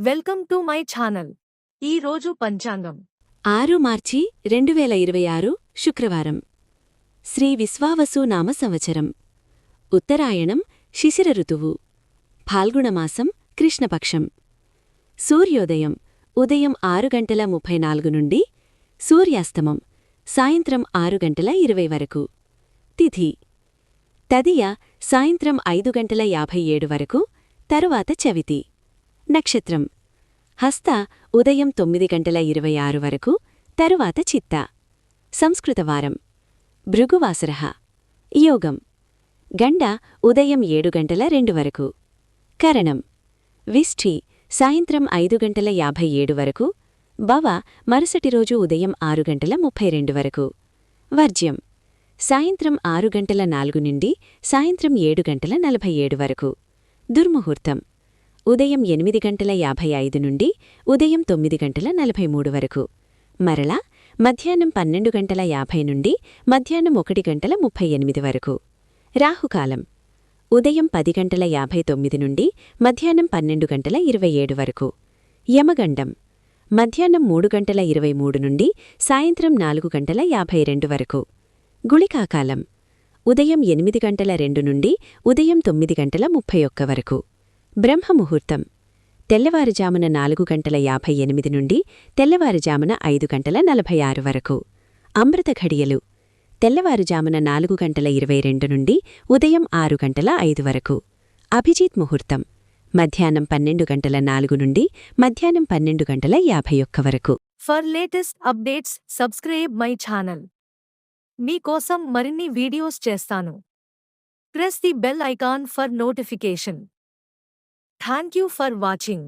Welcome to my channel. ఈ రోజు పంచాంగం 6 మార్చి 2026 శుక్రవారం. శ్రీ విశ్వావసు నామ సంవత్సరం. ఉత్తరాయణం శిశిర ఋతువు. ఫాల్గుణమాసం కృష్ణపక్షం. సూర్యోదయం ఉదయం 6:34 నుండి సూర్యాస్తమం సాయంత్రం 6:20 వరకు. తిథి తదియ సాయంత్రం 5:57 వరకు, తరువాత చవితి. నక్షత్రం హస్త ఉదయం 9:26 వరకు, తరువాత చిత్త. సంస్కృతవారం భృగువాసరః. యోగం గండ ఉదయం 7:02 వరకు. కరణం విష్ఠి సాయంత్రం 5:57 వరకు. భవ మరుసటి రోజు ఉదయం 6:32 వరకు. వర్జ్యం సాయంత్రం 6:04 నుండి సాయంత్రం 7:47 వరకు. దుర్ముహూర్తం ఉదయం 8:55 నుండి ఉదయం 9:43 వరకు. మరలా మధ్యాహ్నం 12:50 నుండి మధ్యాహ్నం 1:38 వరకు. రాహుకాలం ఉదయం 10:59 నుండి మధ్యాహ్నం 12:27 వరకు. యమగండం మధ్యాహ్నం 3:23 నుండి సాయంత్రం 4:52 వరకు. గుళికాకాలం ఉదయం 8:02 నుండి ఉదయం 9:31 వరకు. బ్రహ్మముహూర్తం తెల్లవారుజామున 4:58 నుండి తెల్లవారుజామున 5:46 వరకు. అమృత ఘడియలు తెల్లవారుజామున 4:22 నుండి ఉదయం 6:05 వరకు. అభిజిత్ ముహూర్తం మధ్యాహ్నం 12:04 నుండి మధ్యాహ్నం 12:51 వరకు. For latest updates subscribe my channel. మీకోసం మరిన్ని వీడియోస్ చేస్తాను. Press the bell icon for notification. Thank you for watching.